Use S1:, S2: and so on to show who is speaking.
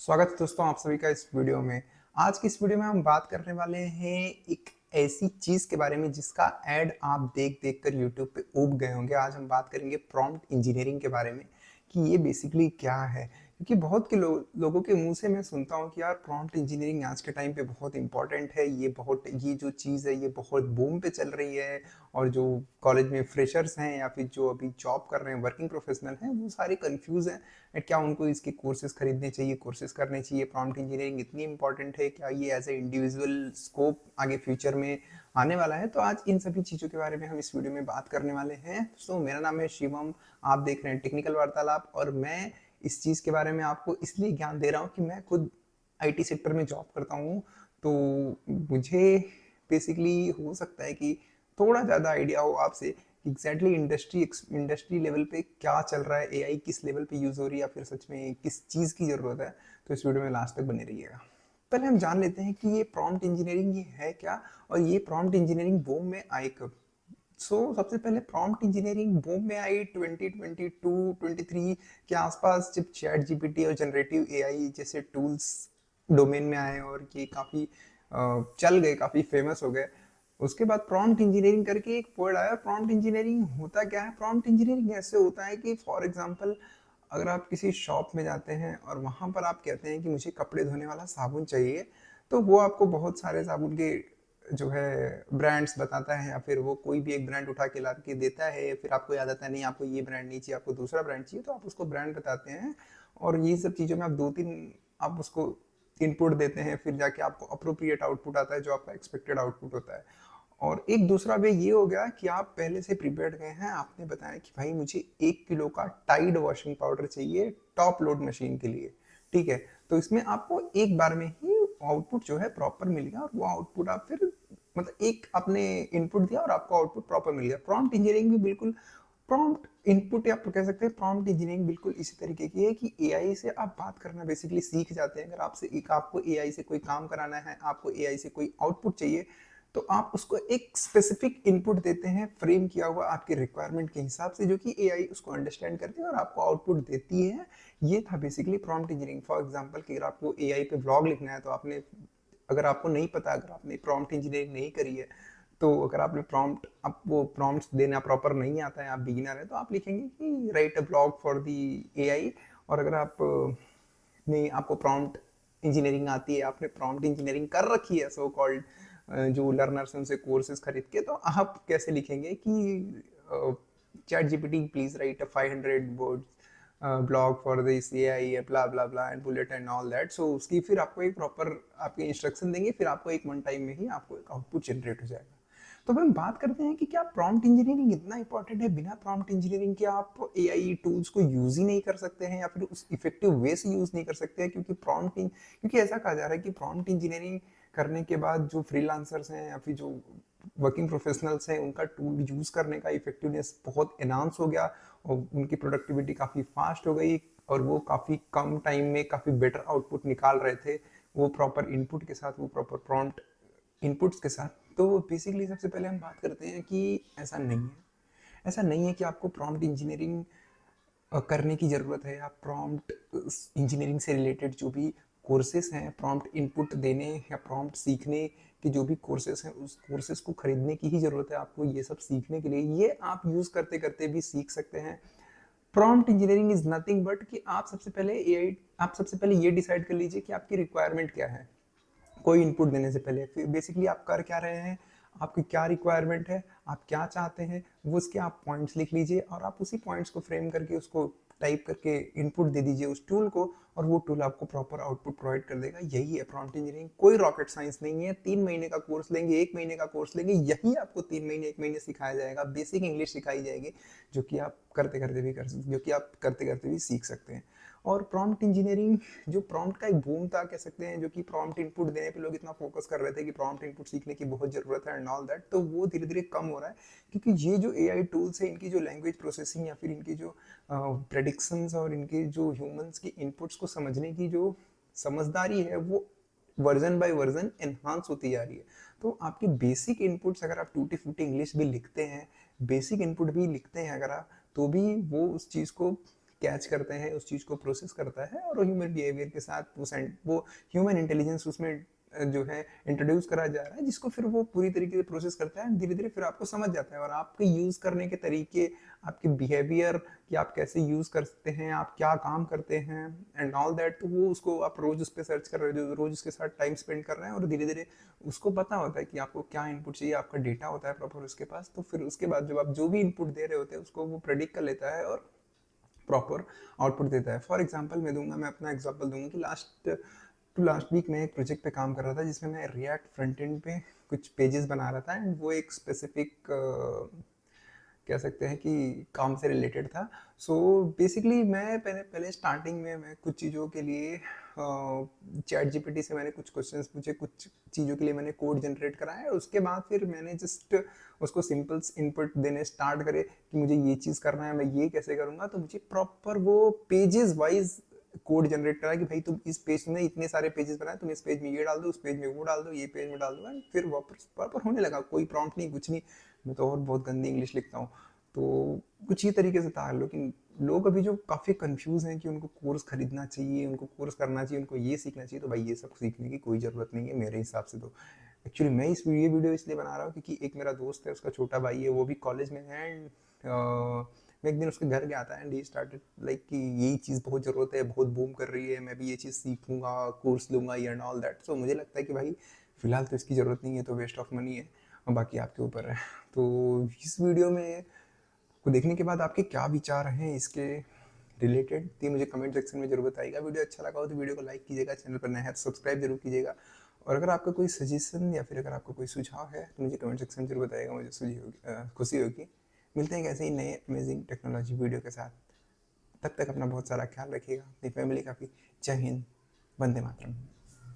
S1: स्वागत है दोस्तों आप सभी का इस वीडियो में। आज की इस वीडियो में हम बात करने वाले हैं एक ऐसी चीज के बारे में जिसका ऐड आप देख देख कर यूट्यूब पे उब गए होंगे। आज हम बात करेंगे प्रॉम्प्ट इंजीनियरिंग के बारे में कि ये बेसिकली क्या है, क्योंकि बहुत के लोगों के मुंह से मैं सुनता हूँ कि यार प्रॉम्प्ट इंजीनियरिंग आज के टाइम पे बहुत इंपॉर्टेंट है, ये जो चीज़ है ये बहुत बूम पे चल रही है। और जो कॉलेज में फ्रेशर्स हैं या फिर जो अभी जॉब कर रहे हैं, वर्किंग प्रोफेशनल हैं, वो सारे कंफ्यूज हैं क्या उनको इसके कोर्सेज खरीदने चाहिए, कोर्सेज करने चाहिए। प्रॉम्प्ट इंजीनियरिंग इतनी इंपॉर्टेंट है, क्या ये एज ए इंडिविजुअल स्कोप आगे फ्यूचर में आने वाला है। तो आज इन सभी चीज़ों के बारे में हम इस वीडियो में बात करने वाले हैं। दोस्तों मेरा नाम है शिवम, आप देख रहे हैं टेक्निकल वार्तालाप, और मैं इस चीज़ के बारे में आपको इसलिए ज्ञान दे रहा हूँ कि मैं खुद आईटी सेक्टर में जॉब करता हूँ। तो मुझे बेसिकली हो सकता है कि थोड़ा ज़्यादा आइडिया हो आपसे एग्जैक्टली इंडस्ट्री लेवल पे क्या चल रहा है, एआई किस लेवल पे यूज़ हो रही है, या फिर सच में किस चीज़ की ज़रूरत है। तो इस वीडियो में लास्ट तक बने रहिएगा। पहले हम जान लेते हैं कि ये प्रॉम्प्ट इंजीनियरिंग ये है क्या, और ये प्रॉम्प्ट इंजीनियरिंग बूम में आई कब। सबसे पहले प्रॉम्प्ट इंजीनियरिंग बूम में आई 2022-23 के आसपास, जब चैट जीपीटी और जनरेटिव एआई जैसे टूल्स डोमेन में आए और ये काफ़ी चल गए, काफ़ी फेमस हो गए। उसके बाद प्रॉम्प्ट इंजीनियरिंग करके एक वर्ड आया। प्रॉम्प्ट इंजीनियरिंग होता क्या है? प्रॉम्प्ट इंजीनियरिंग ऐसे होता है कि फॉर एग्जांपल अगर आप किसी शॉप में जाते हैं और वहाँ पर आप कहते हैं कि मुझे कपड़े धोने वाला साबुन चाहिए, तो वो आपको बहुत सारे साबुन के जो है ब्रांड्स बताता है, या फिर वो कोई भी एक ब्रांड उठा के ला के देता है। फिर आपको याद आता है नहीं आपको ये ब्रांड नहीं चाहिए, आपको दूसरा ब्रांड चाहिए, तो आप उसको ब्रांड बताते हैं। और ये सब चीज़ों में आप दो तीन आप उसको इनपुट देते हैं, फिर जाके आपको अप्रोप्रिएट आउटपुट आता है जो आपका एक्सपेक्टेड आउटपुट होता है। और एक दूसरा वे ये हो गया कि आप पहले से प्रिपेयर्ड गए हैं, आपने बताया कि भाई मुझे 1 किलो का टाइड वॉशिंग पाउडर चाहिए टॉप लोड मशीन के लिए, ठीक है। तो इसमें आपको एक बार में ही आउटपुट जो है प्रॉपर मिल गया, और वो आउटपुट आप फिर मतलब एक आपने इनपुट दिया और आपको आउटपुट प्रॉपर मिल गया। प्रॉम्प्ट इंजीनियरिंग भी बिल्कुल प्रॉम्प्ट इनपुट या आप कह सकते हैं प्रॉम्प्ट इंजीनियरिंग बिल्कुल इसी तरीके की है कि एआई से आप बात करना बेसिकली सीख जाते हैं। अगर आपसे एक आपको एआई से कोई काम कराना है, आपको एआई से कोई आउटपुट चाहिए, तो आप उसको एक स्पेसिफिक इनपुट देते हैं फ्रेम किया हुआ आपके रिक्वायरमेंट के हिसाब से, जो कि एआई उसको अंडरस्टैंड करती है और आपको आउटपुट देती है। ये था basically prompt engineering. For example कि अगर आपको एआई पे ब्लॉग लिखना है, तो आपने अगर आपको नहीं पता, अगर आपने प्रॉम्प्ट इंजीनियरिंग नहीं करी है, तो अगर आपने प्रॉम्प्ट आपको प्रॉम्प्ट्स देना प्रॉपर नहीं आता है, आप बिगिनर है, तो आप लिखेंगे कि right a blog for the AI. और अगर आप ने आपको प्रॉम्प्ट इंजीनियरिंग आती है, आपने प्रॉम्प्ट इंजीनियरिंग कर रखी है सो कॉल्ड, जो लर्नर्स हैं उनसे कोर्सेज खरीद के, तो आप कैसे लिखेंगे कि ChatGPT please write a 500 word blog for this AI blah blah blah and bullet and all that. So उसकी फिर आपको एक प्रॉपर आपके इंस्ट्रक्शन देंगे, फिर आपको एक वन टाइम में ही आपको एक आउटपुट जनरेट हो जाएगा। तो हम बात करते हैं कि क्या प्रॉम्प्ट इंजीनियरिंग इतना इंपॉर्टेंट है, बिना प्रॉम्प्ट इंजीनियरिंग के आप एआई टूल्स को यूज ही नहीं कर सकते हैं, या फिर उस इफेक्टिव वे से यूज नहीं कर सकते हैं। क्योंकि ऐसा कहा जा रहा है कि प्रॉम्प्ट इंजीनियरिंग करने के बाद जो फ्रीलांसर्स हैं या फिर जो वर्किंग प्रोफेशनल्स हैं, उनका टूल यूज करने का इफेक्टिवनेस बहुत एनहांस हो गया, और उनकी प्रोडक्टिविटी काफ़ी फास्ट हो गई, और वो काफ़ी कम टाइम में काफ़ी बेटर आउटपुट निकाल रहे थे, वो प्रॉपर इनपुट के साथ, वो प्रॉपर प्रॉम्प्ट इनपुट्स के साथ। तो बेसिकली सबसे पहले हम बात करते हैं कि ऐसा नहीं है। ऐसा नहीं है कि आपको प्रॉम्प्ट इंजीनियरिंग करने की ज़रूरत है, या प्रॉम्प्ट इंजीनियरिंग से रिलेटेड जो भी कोर्सेज हैं, प्रॉम्प्ट इनपुट देने या प्रॉम्प्ट सीखने के जो भी कोर्सेज हैं, उस कोर्सेज को खरीदने की ही ज़रूरत है आपको ये सब सीखने के लिए। ये आप यूज़ करते करते भी सीख सकते हैं। Prompt engineering is nothing but कि आप सबसे पहले ये डिसाइड कर लीजिए कि आपकी रिक्वायरमेंट क्या है। कोई इनपुट देने से पहले फिर बेसिकली आप कर क्या रहे हैं, आपकी क्या रिक्वायरमेंट है, आप क्या चाहते हैं, वो उसके आप पॉइंट्स लिख लीजिए, और आप उसी पॉइंट्स को फ्रेम करके उसको टाइप करके इनपुट दे दीजिए उस टूल को, और वो टूल आपको प्रॉपर आउटपुट प्रोवाइड कर देगा। यही है प्रॉम्प्ट इंजीनियरिंग। कोई रॉकेट साइंस नहीं है। 3 महीने का कोर्स लेंगे, 1 महीने का कोर्स लेंगे, यही आपको 3 महीने 1 महीने सिखाया जाएगा। बेसिक इंग्लिश सिखाई जाएगी, जो कि आप करते करते भी सीख सकते हैं। और प्रॉम्प्ट इंजीनियरिंग जो प्रॉम्प्ट का एक बूम था कह सकते हैं, जो कि प्रॉम्प्ट इनपुट देने पे लोग इतना फोकस कर रहे थे कि प्रॉम्प्ट इनपुट सीखने की बहुत ज़रूरत है एंड ऑल दैट, तो वो धीरे धीरे कम हो रहा है। क्योंकि ये जो एआई टूल्स है, इनकी जो लैंग्वेज प्रोसेसिंग या फिर इनकी जो प्रेडिक्शंस और इनके जो ह्यूमंस की इनपुट्स को समझने की जो समझदारी है, वो वर्जन बाय वर्जन एनहांस होती जा रही है। तो आपके बेसिक इनपुट्स अगर आप टूटी फूटी इंग्लिश भी लिखते हैं, बेसिक इनपुट भी लिखते हैं अगर आप, तो भी वो उस चीज़ को कैच करते हैं, उस चीज़ को प्रोसेस करता है और ह्यूमन बिहेवियर के साथ वो ह्यूमन इंटेलिजेंस उसमें जो है इंट्रोड्यूस करा जा रहा है, जिसको फिर वो पूरी तरीके से प्रोसेस करता है, धीरे धीरे फिर आपको समझ जाता है और आपके यूज़ करने के तरीके, आपके बिहेवियर कि आप कैसे यूज़ कर सकते हैं, आप क्या काम करते हैं एंड ऑल दैट। तो वो उसको आप रोज़ उस पर सर्च कर रहे हो, रोज़ उसके साथ टाइम स्पेंड कर रहे हैं और धीरे धीरे उसको पता होता है कि आपको क्या इनपुट चाहिए, आपका डेटा होता है प्रॉपर उसके पास। तो फिर उसके बाद जब आप जो भी इनपुट दे रहे होते हैं उसको वो प्रेडिक्ट कर लेता है और प्रॉपर आउटपुट देता है। फॉर एग्जांपल मैं अपना एग्जांपल दूंगा कि लास्ट वीक मैं एक प्रोजेक्ट पे काम कर रहा था जिसमें मैं रिएक्ट फ्रंट एंड पे कुछ पेजेस बना रहा था एंड वो एक स्पेसिफिक कह सकते हैं कि काम से रिलेटेड था। सो बेसिकली मैं पहले पहले स्टार्टिंग में मैं कुछ चीज़ों के लिए चैट जीपीटी से मैंने कुछ क्वेश्चंस पूछे, कुछ चीज़ों के लिए मैंने कोड जनरेट कराया और उसके बाद फिर मैंने जस्ट उसको सिंपल्स इनपुट देने स्टार्ट करे कि मुझे ये चीज़ करना है, मैं ये कैसे करूँगा। तो मुझे प्रॉपर वो पेजेस वाइज कोड जनरेट करा कि भाई तुम इस पेज में इतने सारे पेजेस बनाए, तुम इस पेज में ये डाल दो, उस पेज में वो डाल दो, ये पेज में डाल दो एंड फिर वापस प्रॉपर होने लगा। कोई प्रॉम्प्ट नहीं, कुछ नहीं। मैं तो और बहुत गंदी इंग्लिश लिखता हूँ। तो कुछ ही तरीके से था। लेकिन लोग अभी जो काफ़ी कंफ्यूज हैं कि उनको कोर्स खरीदना चाहिए, उनको कोर्स करना चाहिए, उनको ये सीखना चाहिए, तो भाई ये सब सीखने की कोई ज़रूरत नहीं है मेरे हिसाब से। तो एक्चुअली मैं ये वीडियो इसलिए बना रहा हूँ क्योंकि एक मेरा दोस्त है, उसका छोटा भाई है, वो भी कॉलेज में है एंड मैं एक दिन उसके घर गया था एंड ही स्टार्टेड लाइक कि यही चीज़ बहुत ज़रूरत है, बहुत बूम कर रही है, मैं भी ये चीज़ सीखूंगा, कोर्स लूँगा एंड ऑल दैट। सो मुझे लगता है कि भाई फिलहाल तो इसकी ज़रूरत नहीं है, तो वेस्ट ऑफ मनी है और बाकी आपके ऊपर है। तो इस वीडियो में को देखने के बाद आपके क्या विचार हैं इसके रिलेटेड, ये मुझे कमेंट सेक्शन में जरूर बताइएगा। वीडियो अच्छा लगा हो तो वीडियो को लाइक कीजिएगा, चैनल पर नया है तो सब्सक्राइब जरूर कीजिएगा और अगर आपका कोई सजेशन या फिर अगर आपका कोई सुझाव है तो मुझे कमेंट सेक्शन में जरूर बताइएगा, मुझे खुशी होगी। मिलते हैं ऐसे ही नए अमेजिंग टेक्नोलॉजी वीडियो के साथ। तब तक अपना बहुत सारा ख्याल रखिएगा, अपनी फैमिली का भी। जय हिंद, वंदे मातरम।